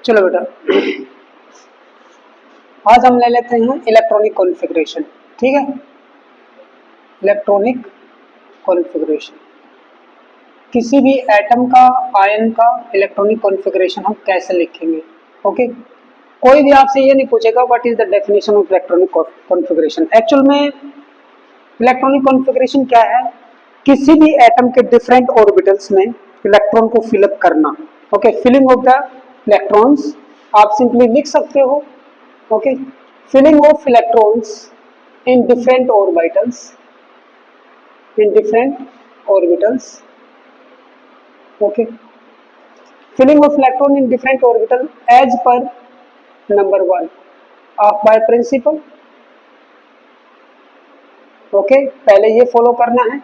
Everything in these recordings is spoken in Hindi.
चलो बेटा, आज हम ले लेते हैं इलेक्ट्रॉनिक कॉन्फ़िगरेशन। ठीक है, इलेक्ट्रॉनिक कॉन्फ़िगरेशन, किसी भी एटम का, आयन का इलेक्ट्रॉनिक कॉन्फ़िगरेशन हम कैसे लिखेंगे। ओके, कोई भी आपसे ये नहीं पूछेगा what is the definition of electronic configuration. Actual में इलेक्ट्रॉनिक कॉन्फ़िगरेशन क्या है, किसी भी एटम के डिफरेंट ऑर्बिटल्स में इलेक्ट्रॉन को फिलअप करना। Okay, filling of the electrons आप सिंपली लिख सकते हो। Okay, filling of electrons in different orbitals, in different orbitals. Okay, filling of electron in different orbital as per number 1 Aufbau principle. Okay, पहले ये फॉलो करना है।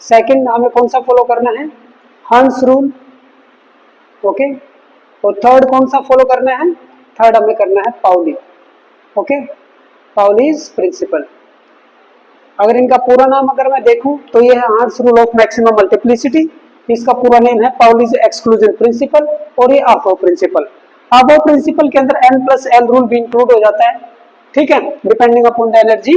सेकंड हमें कौन सा फॉलो करना है, हंस रूल। ओके, और थर्ड कौन सा फॉलो करना है, थर्ड हमें करना है पाउली। Okay, Pauli's principal. अगर इनका पूरा नाम अगर मैं देखूं तो ये है हंस रूल ऑफ मैक्सिमम मल्टीप्लिसिटी, इसका पूरा नेम है पाउलीज एक्सक्लूजन प्रिंसिपल, और ये अबव प्रिंसिपल। अबव प्रिंसिपल के अंदर n+l रूल भी इंक्लूड हो जाता है। ठीक है, depending upon the energy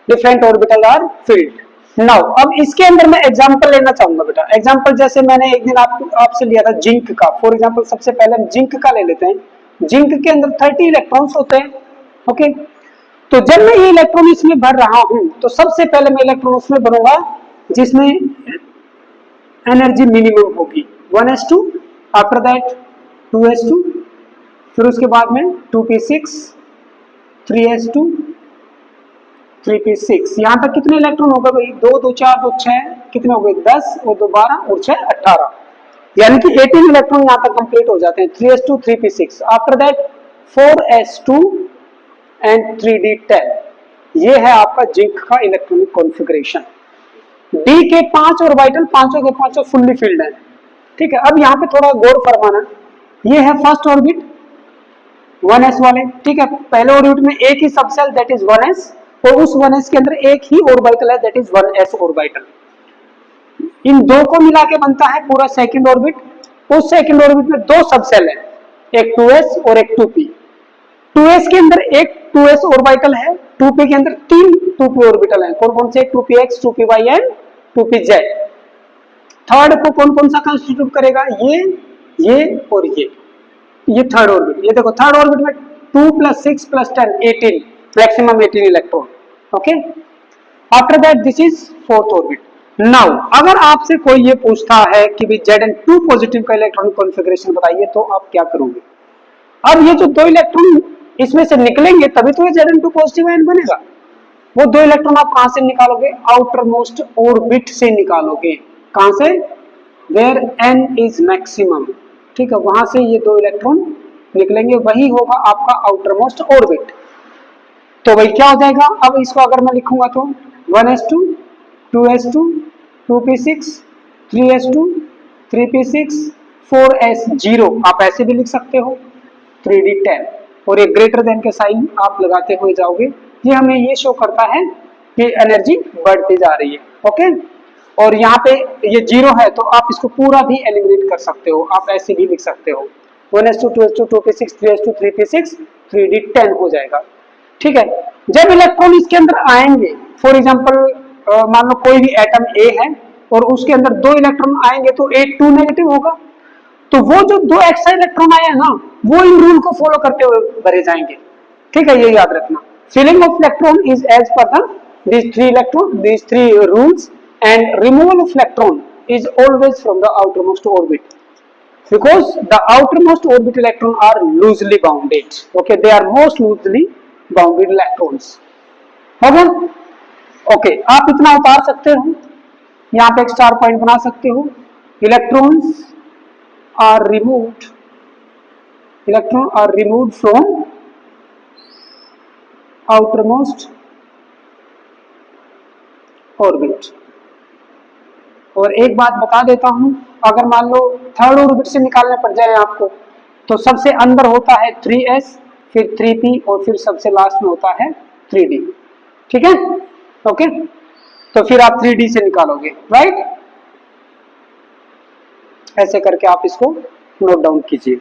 different orbital are filled. Now अब इसके अंदर मैं एग्जांपल लेना चाहूंगा बेटा। एग्जांपल जैसे मैंने एक दिन आपसे लिया था जिंक का। फॉर एग्जांपल सबसे पहले हम जिंक का ले लेते हैं। जिंक के अंदर 30 इलेक्ट्रॉन्स होते हैं। ओके, तो जब मैं ये इलेक्ट्रॉन इसमें भर रहा हूं तो सबसे पहले मैं इलेक्ट्रॉन उसमें भरूंगा जिसमें एनर्जी मिनिमम होगी 1s2, आफ्टर दैट 2s2, फिर उसके बाद में 2p6, 3s2, 3p6। यहां तक कितने इलेक्ट्रॉन होगा भाई, 2 2 4 2 6, कितने हो गए 10 और 2 12 और 6 18, यानी कि 18 इलेक्ट्रॉन यहां तक कंप्लीट हो जाते हैं। 3s2, 3p6, after that 4s2 and 3d10। ये है आपका जिंक का इलेक्ट्रॉनिक कॉन्फ़िगरेशन। डी के 5 ऑर्बिटल, पांचों के पांचों फुल्ली फिल्ड है। ठीक है, अब यहाँ पे थोड़ा गौर फरमाना, ये है फर्स्ट ऑर्बिट 1s वाले। ठीक है, पहले ऑर्बिट में एक ही सबसेल दैट इज 1s, और उस 1s के अंदर एक ही ऑर्बिटल है दैट इज 1s ऑर्बिटल। इन दो को मिला के बनता है पूरा सेकंड ऑर्बिट। उस सेकंड ऑर्बिट में दो सबसेल है, एक 2s और एक 2p। 2s के अंदर एक 2s ऑर्बिटल है, 2p के अंदर तीन 2p ऑर्बिटल है। कौन कौन से, 2px, 2py and 2pz। Third को कौन कौन सा कंस्टिट्यूट करेगा, ये और ये थर्ड ऑर्बिट। ये देखो थर्ड ऑर्बिट में 2 + 6 + 10 18, maximum 18 electron. Okay, after that this is fourth orbit. Now अगर आपसे कोई ये पूछता है कि भी Zn2 पॉजिटिव का इलेक्ट्रॉनिक कॉन्फ़िगरेशन बताइए तो आप क्या करोगे। अब ये जो दो इलेक्ट्रॉन इसमें से निकलेंगे तभी तो ये Zn2 पॉजिटिव आयन बनेगा। वो दो इलेक्ट्रॉन आप कहां से निकालोगे, आउटर मोस्ट ऑर्बिट से निकालोगे। कहां से, वेयर n इज मैक्सिमम। ठीक है, वहां से ये दो इलेक्ट्रॉन निकलेंगे, वही होगा आपका आउटर मोस्ट ऑर्बिट। तो भाई क्या हो जाएगा, अब इसको अगर मैं लिखूंगा तो 1s2, 2s2, 2p6, 3s2, 3p6, 4s0, आप ऐसे भी लिख सकते हो, 3d10, और एक ग्रेटर देन के साइन आप लगाते हुए जाओगे। ये हमें ये शो करता है कि एनर्जी बढ़ती जा रही है। ओके, और यहाँ पे ये 0 है तो आप इसको पूरा भी एलिमिनेट कर सकते हो, आप ऐसे भी लिख सकते हो 1s2, 2s2, 2p6, 3s2, 3p6, 3d10 हो जाएगा। ठीक है, जब इलेक्ट्रॉन इसके अंदर आएंगे, फॉर एग्जांपल मान लो कोई भी एटम ए है और उसके अंदर दो इलेक्ट्रॉन आएंगे तो 2 नेगेटिव होगा, तो वो जो दो एक्स्ट्रा इलेक्ट्रॉन आए हैं ना, वो इन रूल को फॉलो करते हुए भरे जाएंगे। ठीक है, ये याद रखना, filling of electron is as per these three rules, and removal of electron is always from the outermost orbit, because the outermost orbit electron are loosely bounded. Okay, they are most loosely bounded electrons. होगा, ओके, आप इतना उतार सकते हो, यहाँ पे एक स्टार पॉइंट बना सकते हो। Electrons are removed, electron are removed from outermost orbit. और एक बात बता देता हूं, अगर मान लो थर्ड ऑर्बिट से निकालने पड़ जाए आपको, तो सबसे अंदर होता है 3s, फिर 3p, और फिर सबसे लास्ट में होता है 3d। ठीक है, ओके, तो फिर आप 3d से निकालोगे, राइट। ऐसे करके आप इसको नोट डाउन कीजिए।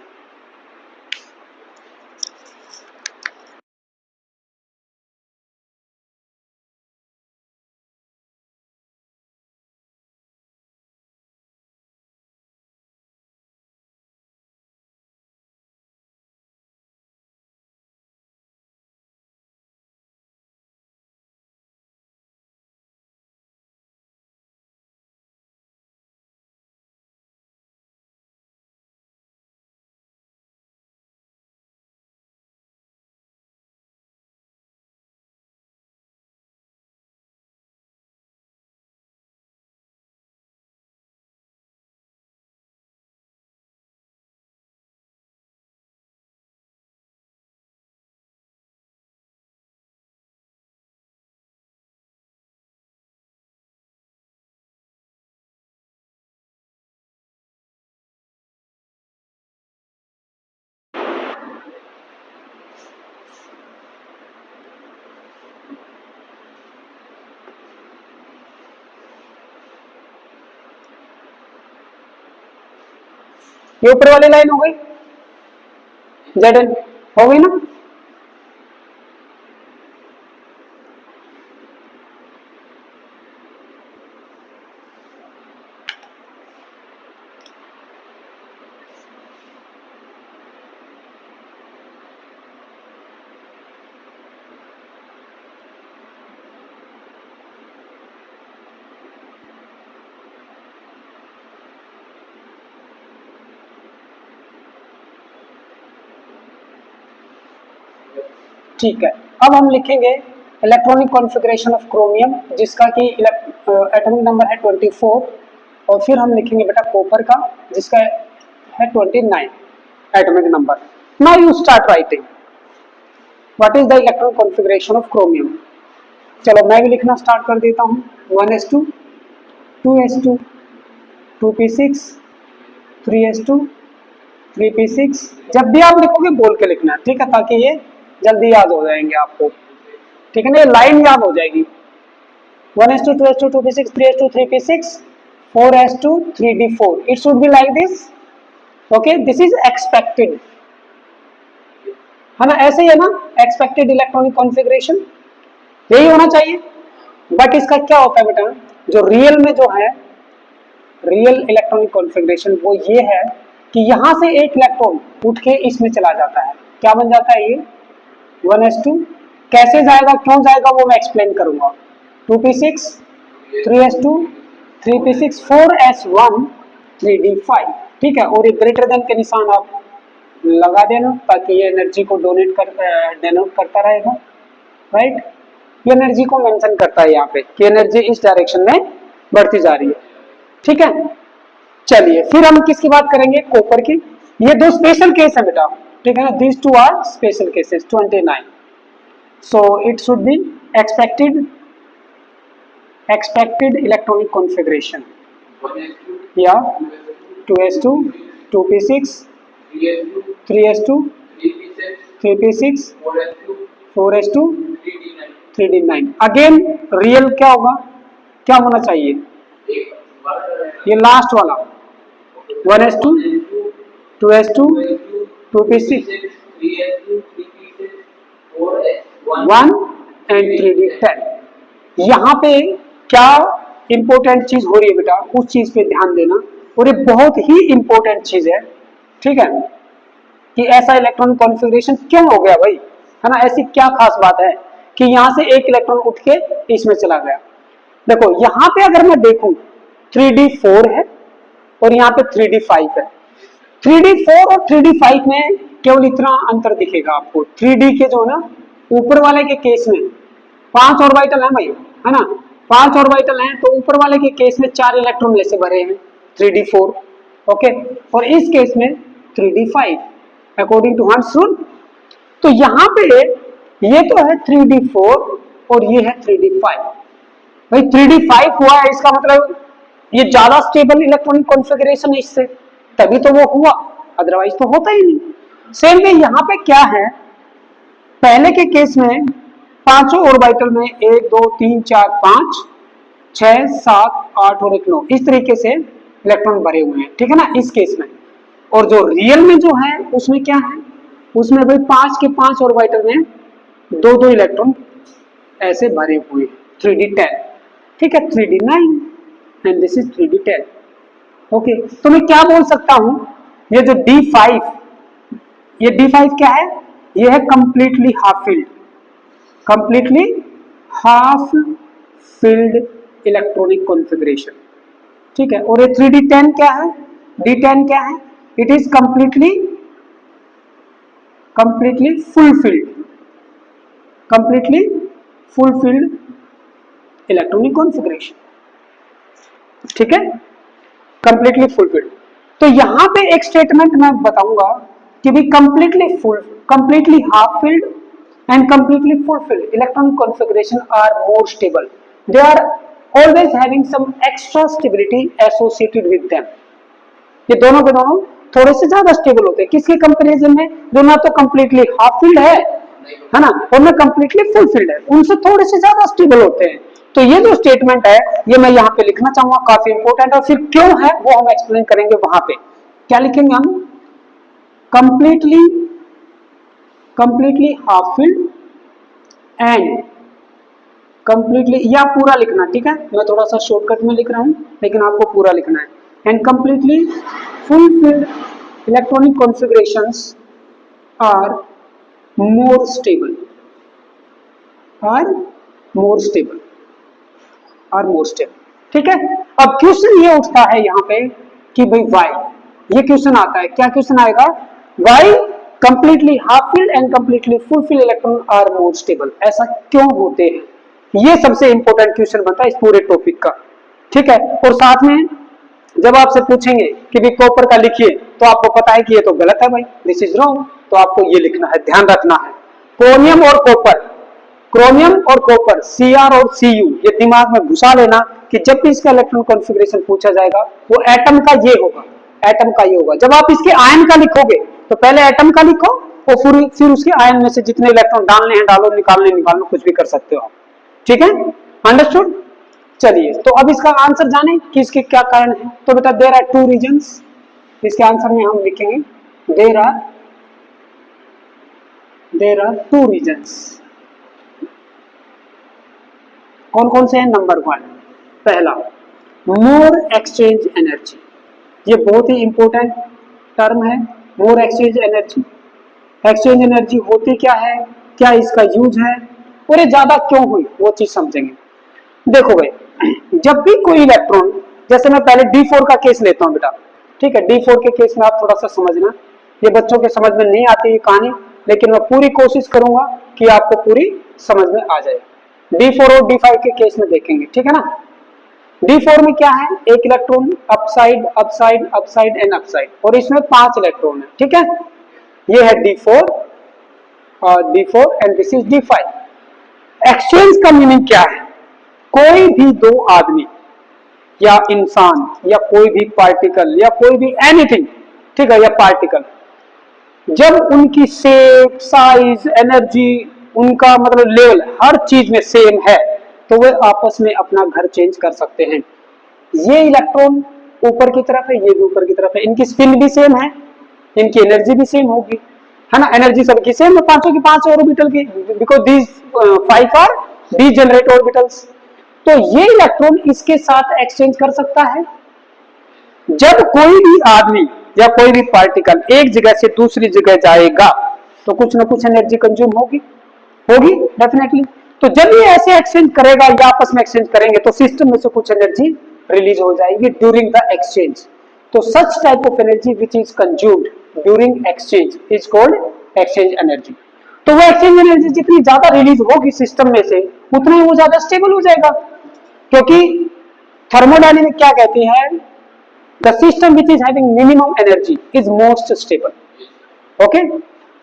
ये ऊपर वाली लाइन हो गई, Zn हो गई ना। ठीक है, अब हम लिखेंगे इलेक्ट्रॉनिक कॉन्फ़िगरेशन ऑफ क्रोमियम, जिसका कि एटॉमिक नंबर है 24, और फिर हम लिखेंगे बेटा कॉपर का, जिसका है 29 atomic number. Now you start writing what is the electronic configuration of chromium. चलो मैं भी लिखना स्टार्ट कर देता हूँ। 1s2 2s2 2p6 3s2 3p6। जब भी आप लिखोगे बोल के लिखना, ठीक है, ताकि ये जल्दी याद हो जाएंगे आपको, ठीक है ना, ये लाइन याद हो जाएगी। 1s2 2s2 2p6 3s2 3p6 4s2 3d4, it should be like this, okay, this is expected, है ना, ऐसे ही है ना, एक्सपेक्टेड इलेक्ट्रॉनिक कॉन्फ़िगरेशन यही होना चाहिए। बट इसका क्या होता है बेटा, जो रियल में जो है रियल इलेक्ट्रॉनिक कॉन्फ़िगरेशन वो ये है कि यहां से एक इलेक्ट्रॉन उठ के इसमें चला जाता है। क्या बन जाता है ये 1s2, कैसे जाएगा क्यों जाएगा वो मैं एक्सप्लेन करूंगा। 2p6 3s2 3p6 4s1 3d5, ठीक है, और ये ग्रेटर देन के निशान आप लगा देना ताकि ये एनर्जी को डेनोट करता रहेगा, राइट। ये एनर्जी को मेंशन करता है यहाँ पे कि एनर्जी इस डायरेक्शन में बढ़ती जा रही है, ठीक है। चलिए फिर हम किसकी बात करेंगे, कॉपर की। ये दो स्पेशल केस है बेटा, ठीक है ना, this two are special cases 29, so it should be expected electronic configuration, yeah, 2s2 2p6 3s2 3p6 4s2 3d9। Again real क्या होगा, क्या होना चाहिए, ये लास्ट वाला 1s2 2s2 2p6 1 and 3d10। यहाँ पे क्या इंपॉर्टेंट चीज हो रही है बेटा, उस चीज पे ध्यान देना, और ये बहुत ही इंपॉर्टेंट चीज है, ठीक है, कि ऐसा इलेक्ट्रॉनिक कॉन्फ़िगरेशन क्यों हो गया भाई, है ना, ऐसी क्या खास बात है कि यहाँ से एक इलेक्ट्रॉन उठ के इसमें चला गया। देखो यहाँ पे अगर मैं देखूं 3d4 है और यहाँ पे 3d5 है। 3d4 और 3d5 में केवल इतना अंतर दिखेगा आपको, 3d के जो ना ऊपर वाले के केस में 5 ऑर्बिटल है भाई, है ना, 5 ऑर्बिटल हैं, तो ऊपर वाले के केस में 4 इलेक्ट्रॉन ऐसे भरे हैं 3d4, ओके, और इस केस में 3d5 according to Hund's rule. तो यहाँ पे ये तो है 3d4 और ये है 3d5, भाई 3d5 हुआ है, इसका मतलब ये ज्यादा स्टेबल इलेक्ट्रॉनिक कॉन्फ़िगरेशन है इससे, तभी तो वो हुआ, अदरवाइज तो होता ही नहीं। सेम वे यहाँ पे क्या है, पहले के केस में पांचों ऑर्बिटल में 1 2 3 4 5 6 7 8 और 1 9 इस तरीके से इलेक्ट्रॉन भरे हुए हैं, ठीक है ना, इस केस में। और जो रियल में जो है उसमें क्या है, उसमें भाई 5 के 5 ऑर्बिटल में 2 2 इलेक्ट्रॉन ऐसे भरे हुए 3d10, ठीक है, 3d9 and this is 3d10, okay. तो मैं क्या बोल सकता हूं, ये जो d5, ये d5 क्या है, ये है completely half field, completely half field electronic configuration, ठीक है। और ये 3d10 क्या है, d10 क्या है, it is completely fulfilled electronic configuration, ठीक है, कंप्लीटली फुलफिल्ड। तो यहां पे एक स्टेटमेंट मैं बताऊंगा कि भी completely half field and completely fulfilled electronic configuration are more stable, they are always having some extra stability associated with them। ये दोनों के दोनों थोड़े से ज्यादा स्टेबल होते हैं, किसके कंपैरिजन में, जो ना तो कंप्लीटली हाफ फिल्ड है ना, और ना कंप्लीटली फुल फिल्ड है, उनसे थोड़े से ज्यादा स्टेबल होते हैं। तो ये जो स्टेटमेंट है ये मैं यहाँ पे लिखना चाहूंगा, काफी इंपॉर्टेंट, और फिर क्यों है वो हम एक्सप्लेन करेंगे वहां पे, क्या लिखेंगे हम, completely half filled and completely, या पूरा लिखना, ठीक है, मैं थोड़ा सा शॉर्टकट में लिख रहा हूं लेकिन आपको पूरा लिखना है, and completely fulfilled electronic configurations are more stable, ठीक है। अब क्वेश्चन ये उठता है यहाँ पे कि भाई वाई, ये क्वेश्चन आता है, क्या क्वेश्चन आएगा, why completely half filled and completely full filled electron are more stable, ऐसा क्यों होते हैं, ये सबसे इंपॉर्टेंट क्वेश्चन बनता है इस पूरे टॉपिक का, ठीक है। और साथ में जब आपसे पूछेंगे कि भी कॉपर का लिखिए, तो आपको पता है कि ये तो गलत है भाई, दिस इज रॉन्ग, तो आपको ये लिखना है, ध्यान रखना है। क्रोमियम और कॉपर, Cr और Cu, ये दिमाग में घुसा लेना कि जब भी इसका इलेक्ट्रॉन कॉन्फ़िगरेशन पूछा जाएगा वो एटम का ये होगा, जब आप इसके आयन का लिखोगे तो पहले एटम का लिखो और फिर उसके आयन में से जितने इलेक्ट्रॉन डालने हैं डालो, निकालने कुछ भी कर सकते हो आप, ठीक है, अंडरस्टूड। चलिए, तो अब इसका आंसर जाने कि इसके क्या कारण है, तो बेटा देयर आर टू रीजंस, इसके आंसर में हम लिखेंगे देयर आर टू रीजंस। कौन कौन से हैं, नंबर 1, पहला मोर एक्सचेंज एनर्जी, ये बहुत ही इंपॉर्टेंट टर्म है, मोर एक्सचेंज एनर्जी होती क्या है, क्या इसका यूज है, और ये ज्यादा क्यों हुई वो चीज समझेंगे। देखो भाई, जब भी कोई इलेक्ट्रॉन, जैसे मैं पहले D4 का केस लेता हूं बेटा, ठीक है, D4 के केस में आप थोड़ा सा समझना, ये बच्चों के समझ में नहीं आती ये कहानी, लेकिन मैं पूरी कोशिश करूंगा कि आपको पूरी समझ में आ जाए। D4 और D5 के केस में देखेंगे, ठीक है ना। D4 में क्या है, एक इलेक्ट्रॉन अपसाइड एंड अपसाइड, और इसमें 5 इलेक्ट्रॉन है, ठीक है, ये है D4 and this is D5। Exchange का मीनिंग क्या है, कोई भी दो आदमी या इंसान या कोई भी पार्टिकल या कोई भी एनीथिंग, ठीक है, या पार्टिकल, जब उनकी शेप, साइज, एनर्जी, उनका मतलब लेवल हर चीज में सेम है, तो वे आपस में अपना घर चेंज कर सकते हैं। ये इलेक्ट्रॉन ऊपर की तरफ है, ये भी ऊपर की तरफ है, इनकी स्पिन भी सेम है, इनकी एनर्जी भी सेम होगी, है ना, एनर्जी सबकी सेम है, पांचों की 5 ऑर्बिटल की, because these 5 are degenerate orbitals. तो ये इलेक्ट्रॉन इसके साथ एक्सचेंज कर सकता है। जब कोई भी आदमी या कोई भी पार्टिकल एक जगह से दूसरी जगह जाएगा तो कुछ ना कुछ एनर्जी कंज्यूम होगी डेफिनेटली। तो जब ये ऐसे एक्सचेंज करेगा या आपस में एक्सचेंज करेंगे तो सिस्टम में से कुछ एनर्जी रिलीज हो जाएगी ड्यूरिंग द एक्सचेंज। तो such type of energy which is consumed during exchange is called exchange energy. तो वो एक्सचेंज एनर्जी जितनी ज्यादा रिलीज होगी सिस्टम में से उतना ही वो ज्यादा स्टेबल हो जाएगा, क्योंकि थर्मोडायनेमिक क्या कहती है, the system which is having minimum energy is most stable. Okay,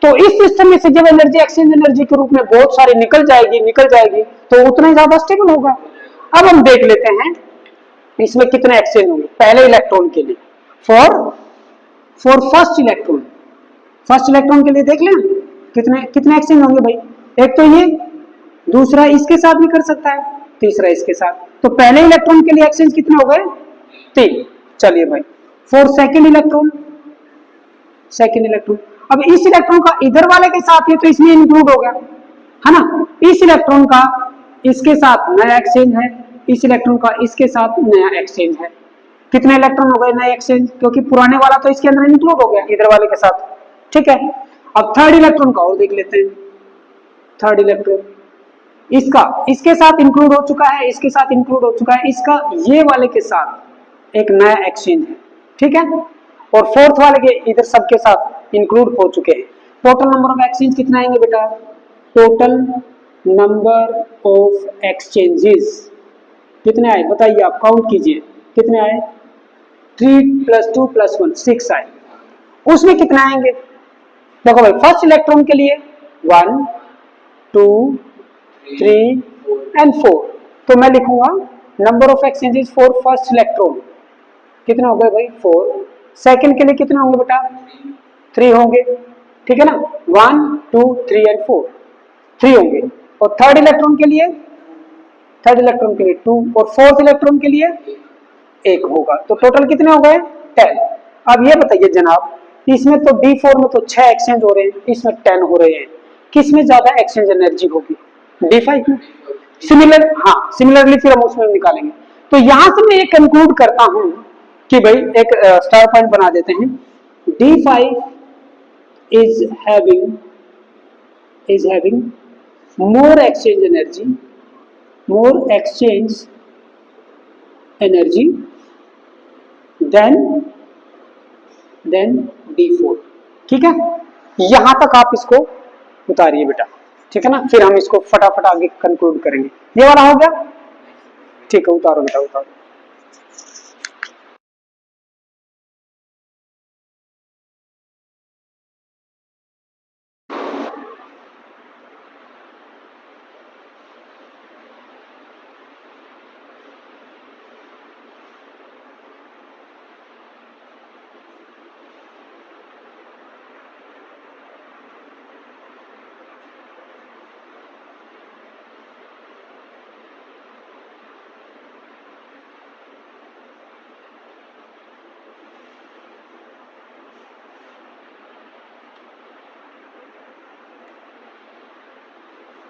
तो इस सिस्टम में से जब एनर्जी एक्सचेंज एनर्जी के रूप में बहुत सारी निकल जाएगी तो उतना ही ज्यादा स्टेबल होगा। अब हम देख लेते हैं इसमें कितने एक्सचेंज होंगे। पहले इलेक्ट्रॉन के लिए फॉर फर्स्ट इलेक्ट्रॉन के लिए देख लें कितने एक्सचेंज होंगे भाई। एक तो ये, दूसरा इसके साथ भी कर सकता है, तीसरा इसके साथ। तो पहले इलेक्ट्रॉन के लिए एक्सचेंज कितने हो गए, 3। चलिए भाई, फॉर सेकेंड इलेक्ट्रॉन, अब इस इलेक्ट्रॉन का इधर वाले के साथ है तो इसमें इंक्लूड हो गया, है ना। इस इलेक्ट्रॉन का इसके साथ नया एक्सचेंज है, इस इलेक्ट्रॉन का इसके साथ नया एक्सचेंज है। कितने इलेक्ट्रॉन हो गए नए एक्सचेंज, क्योंकि पुराने वाला तो इसके अंदर इंक्लूड हो गया इधर वाले के साथ, ठीक है। अब थर्ड इलेक्ट्रॉन का और देख लेते हैं। थर्ड इलेक्ट्रॉन इसका इसके साथ इंक्लूड हो चुका है, इसके साथ इंक्लूड हो चुका है, इसका ये वाले के साथ एक नया एक्सचेंज है, ठीक है। और फोर्थ वाले के इधर सबके साथ इंक्लूड हो चुके हैं। टोटल नंबर ऑफ एक्सचेंज कितना आएंगे बेटा, टोटल नंबर ऑफ एक्सचेंजेस कितने आए बताइए, आप काउंट कीजिए कितने आए। 3 + 2 + 1 6 आए। उसमें कितने आएंगे, देखो भाई, फर्स्ट इलेक्ट्रॉन के लिए 1 2 3 एंड 4, तो मैं लिखूंगा number of exchanges for first electron कितने हो गए भाई 4। सेकंड के लिए कितने होंगे बेटा 3 होंगे, ठीक है ना। 1 2 3 एंड 4 3 होंगे। और थर्ड इलेक्ट्रॉन के लिए 2 और फोर्थ इलेक्ट्रॉन के लिए 1 होगा। तो टोटल कितने हो गए 10। अब ये बताइए जनाब, इसमें तो D4 में तो 6 एक्सचेंज हो रहे हैं, इसमें 10 हो रहे हैं, किस में ज्यादा एक्सचेंज एनर्जी होगी? D5 में। सिमिलर, हाँ सिमिलरली फिर हम उसमें निकालेंगे। तो यहां से मैं ये कंक्लूड करता हूं कि भाई एक स्टार पॉइंट बना देते हैं, D5 is having more exchange energy than D4। ठीक है, यहां तक आप इसको उतारिए बेटा, ठीक है ना, फिर हम इसको फटाफट आगे कंक्लूड करेंगे। ये वाला हो गया, ठीक है, उतारो बेटा उतारो।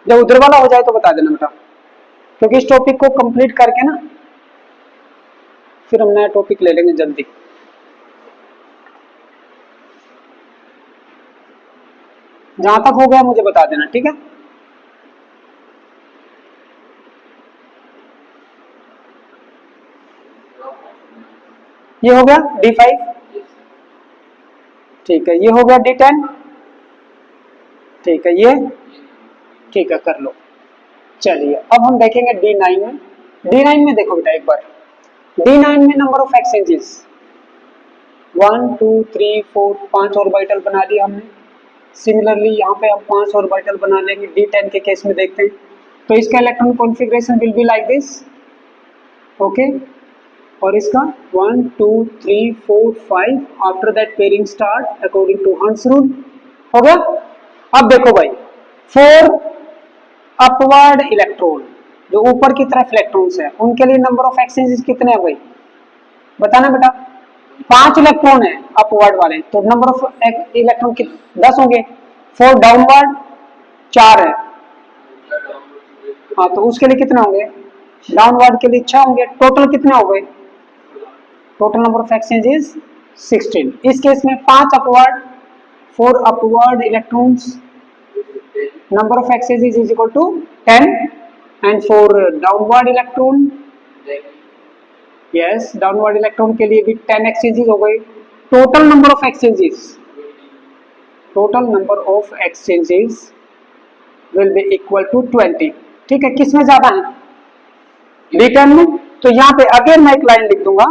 जब उधर वाला हो जाए तो बता देना बेटा, क्योंकि इस टॉपिक को कंप्लीट करके ना फिर हम नया टॉपिक ले लेंगे जल्दी। जहां तक हो गया मुझे बता देना, ठीक है। ये हो गया D5, ठीक है, ये हो गया D10, ठीक है, ये ठीक है, कर लो। चलिए अब हम देखेंगे D9 में। D9 में देखो बेटा एक बार, D9 में नंबर ऑफ एक्सचेंजेस 1 2 3 4 5 ऑर्बिटल बना दिया हमने। सिमिलरली यहाँ पे हम 5 ऑर्बिटल बना लेंगे D10 के केस में। देखते हैं तो इसका electron configuration will be like this, okay. और इसका 1 2 3 4 5, after that pairing start according to Hund's rule. हो गया। अब देखो भाई, 4 अपवर्ड इलेक्ट्रॉन, जो ऊपर की तरफ इलेक्ट्रॉन्स है, उनके लिए नंबर ऑफ एक्सचेंजेस कितने हैं भाई, बताना बेटा। 5 इलेक्ट्रॉन है अपवर्ड वाले, तो नंबर ऑफ इलेक्ट्रॉन 10 होंगे। 4 डाउनवर्ड 4 है, हाँ, तो उसके लिए कितने होंगे, डाउनवर्ड के लिए 6 होंगे। टोटल कितने हो गए, टोटल नंबर ऑफ एक्सचेंजेस 16। इस केस में 5 upward 4 upward electrons, number of exchanges is equal to 10, and for downward electron, yes, downward electron के लिए भी 10 exchanges हो गए। total number of exchanges will be equal to 20। ठीक है, किसमें ज्यादा है, D10 में। तो यहाँ पे अगेन मैं एक लाइन लिख दूंगा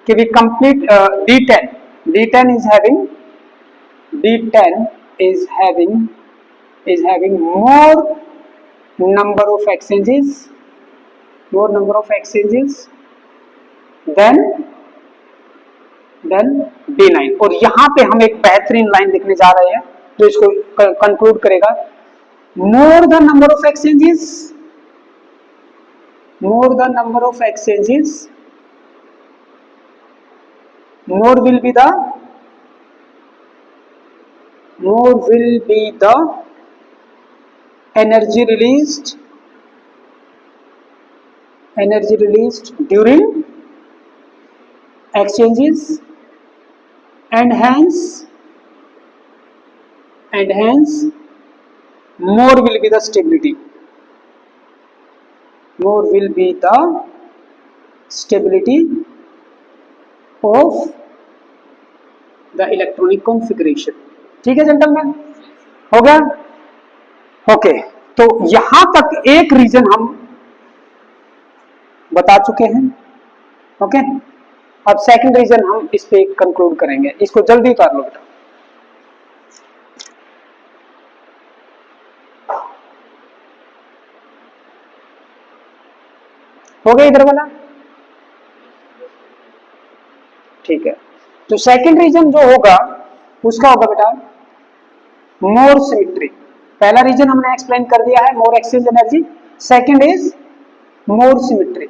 कि we complete D10 is having more number of exchanges than D9। और यहां पे हम एक बेहतरीन लाइन लिखने जा रहे हैं जो इसको कंक्लूड करेगा, more the number of exchanges, more will be the energy released during exchanges, and hence more will be the stability of the electronic configuration। ठीक है जेंटलमैन, हो गया, ओके। तो यहां तक एक रीजन हम बता चुके हैं, ओके। अब सेकंड रीजन हम इस पे कंक्लूड करेंगे, इसको जल्दी उतार लो बेटा। हो गया इधर वाला, ठीक है। तो सेकंड रीजन जो होगा उसका होगा बेटा मोर सिमेट्री। पहला रीजन हमने एक्सप्लेन कर दिया है, more exchange energy. Second is more symmetry.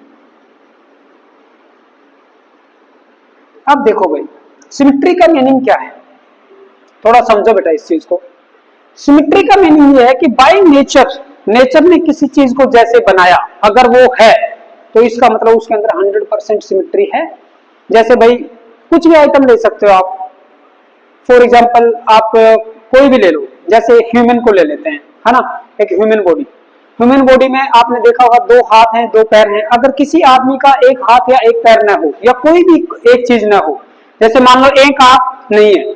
अब देखो भाई, सिमेट्री का मीनिंग क्या है, थोड़ा समझो बेटा इस चीज को। सिमेट्री का मीनिंग ये है कि बाय नेचर, नेचर ने किसी चीज को जैसे बनाया अगर वो है तो इसका मतलब उसके अंदर 100% सिमेट्री है। जैसे भाई कुछ भी आइटम ले सकते हो आप, फॉर एग्जाम्पल आप कोई भी ले लो, जैसे ह्यूमन को ले लेते हैं, है ना, एक ह्यूमन बॉडी। ह्यूमन बॉडी में आपने देखा होगा 2 हाथ हैं 2 पैर हैं, अगर किसी आदमी का 1 हाथ या 1 पैर ना हो या कोई भी एक चीज ना हो, जैसे मान लो 1 आंख नहीं है,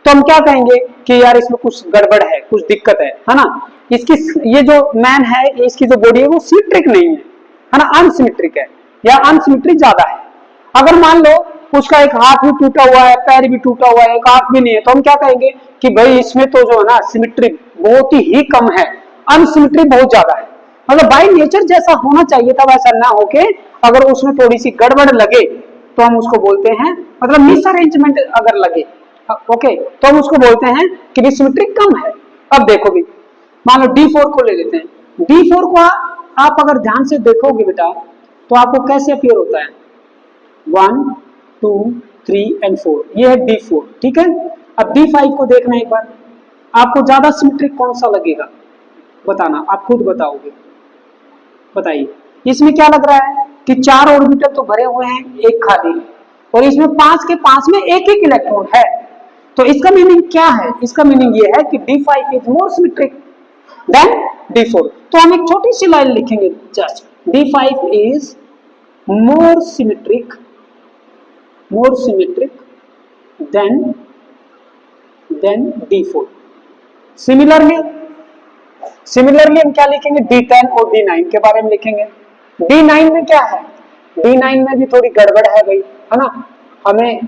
तो हम क्या कहेंगे कि यार इसमें कुछ गड़बड़ है, कुछ दिक्कत है ना। इसकी ये जो मैन है, इसकी जो बॉडी है वो सिमेट्रिक नहीं है ना, अनसिमेट्रिक है या अनसिमेट्रिक ज्यादा है। अगर मान लो उसका 1 हाथ भी टूटा हुआ है, पैर भी टूटा हुआ है, 1 आंख भी नहीं है, तो हम क्या कहेंगे कि भाई इसमें तो जो है ना सिमेट्री बहुत ही कम है, अनसिमेट्री बहुत ज्यादा है। मतलब बाय नेचर जैसा होना चाहिए था वैसा ना होके अगर उसमें थोड़ी सी गड़बड़ लगे तो हम उसको बोलते हैं, मतलब मिसअरेंजमेंट अगर लगे, ओके, तो हम उसको बोलते हैं कि सिमेट्री कम है। अब देखो भी, मान लो D4 को ले लेते हैं। D4 को आप अगर ध्यान से देखोगे बेटा तो आपको कैसे अपीयर होता है, 1 2 3 एंड 4, ये है D4, ठीक है। अब D5 को देखना एक बार, आपको ज्यादा सिमेट्रिक कौन सा लगेगा बताना, आप खुद बताओगे, बताइए। इसमें क्या लग रहा है कि 4 ऑर्बिटल तो भरे हुए हैं, 1 खाली है, और इसमें 5 के 5 में एक इलेक्ट्रॉन है। तो इसका मीनिंग क्या है, इसका मीनिंग ये है कि D5 is more symmetric than D4। तो हम एक छोटी सी लाइन लिखेंगे, just D5 is more symmetric than D4। Similarly हम क्या लिखेंगे, D10 और D9 के बारे में लिखेंगे। D9 में क्या है, D9 में भी थोड़ी गड़बड़ है भाई, है ना, हमें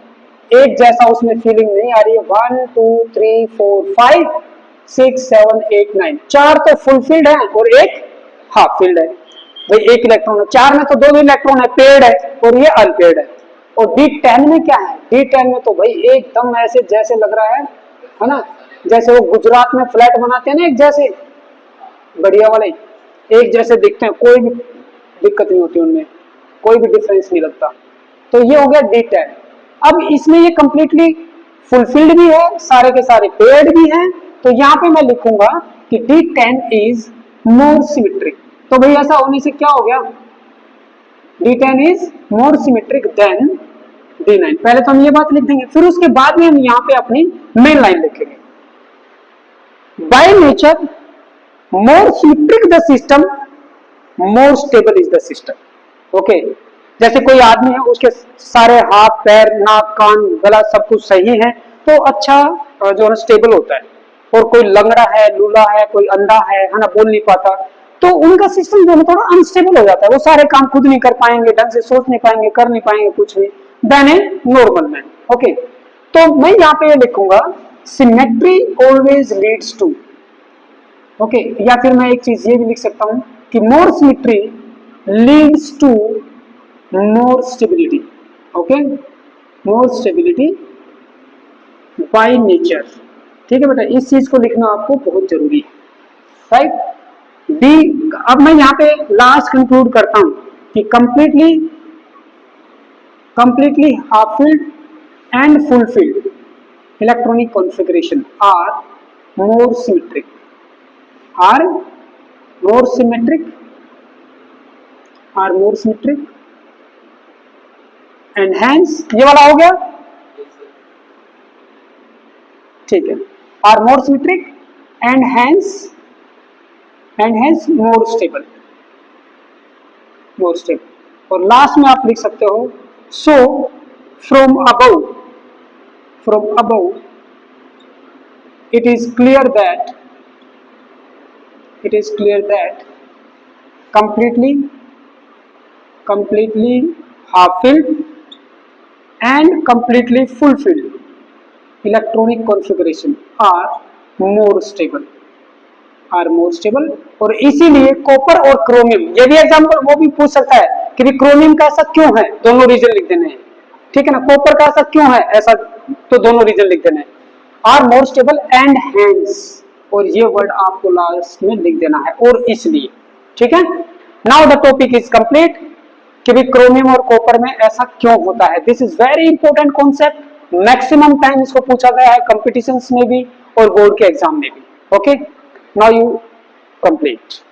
एक जैसा उसमें फीलिंग नहीं आ रही है। 1 2 3 4 5 6 7 8 9, 4 तो फुलफिल्ड है और 1 हाफ फिल्ड है भाई, 1 इलेक्ट्रॉन है। 4 में तो 2 इलेक्ट्रॉन है, पेड है, और ये अनपेड है। और D10 में क्या है, D10 में तो भाई एकदम ऐसे जैसे लग रहा है ना, जैसे वो गुजरात में फ्लैट बनाते हैं ना, एक जैसे बढ़िया वाले एक जैसे दिखते हैं, कोई भी दिक्कत नहीं होती उनमें, कोई भी डिफरेंस नहीं लगता। तो ये हो गया D10। अब इसमें ये कंप्लीटली फुलफिल्ड भी है, सारे के सारे पेयर्ड भी हैं, तो यहाँ पे मैं लिखूंगा कि D10 इज मोर सिमेट्रिक। तो भाई ऐसा होने से क्या हो गया, D10 is more symmetric then D9। पहले तो हम ये बात लिख देंगे, फिर उसके बाद में हम यहाँ पे अपनी मेन लाइन लिखेंगे, by nature more symmetric the system, more stable is the system, okay. जैसे कोई आदमी है, उसके सारे हाथ पैर नाक कान गला सब कुछ सही है, तो अच्छा जो है स्टेबल होता है। और कोई लंगड़ा है, लूला है, कोई अंधा है ना, बोल नहीं पाता, तो उनका सिस्टम जो है थोड़ा अनस्टेबल हो जाता है, वो सारे काम खुद नहीं कर पाएंगे, ढंग से सोच नहीं पाएंगे, कर नहीं पाएंगे कुछ भी, then a normal man, okay. तो मैं यहाँ पे ये लिखूंगा, symmetry always leads to, okay, या फिर मैं एक चीज ये भी लिख सकता हूं कि more symmetry leads to more stability, okay, more stability by nature, ठीक है बेटा। इस चीज को लिखना आपको बहुत जरूरी है, राइट। डी, अब मैं यहाँ पे लास्ट कंक्लूड करता हूं कि completely half filled and full filled electronic configuration are more symmetric, and hence, ये वाला हो गया, ठीक है, are more symmetric and hence more stable. और लास्ट में आप लिख सकते हो, so from above it is clear that completely half filled and completely fulfilled electronic configuration are more stable, और इसीलिए कॉपर और क्रोमियम, ये भी एग्जांपल वो भी पूछ सकता है कि भी क्रोमियम का ऐसा क्यों है, दोनों रीजन लिख देने हैं, ठीक है ना। कॉपर का ऐसा क्यों है, ऐसा, तो दोनों रीजन लिख देने हैं, are more stable and hence, और ये वर्ड आपको लास्ट में लिख देना है, और इसलिए, ठीक है। Now the topic is complete कि भी क्रोमियम और कॉपर में ऐसा क्यों होता है। This is very important concept, maximum time इसको पूछा गया है कॉम्पिटिशन्स में भी और बोर्ड के एग्जाम में भी। Okay, now you complete.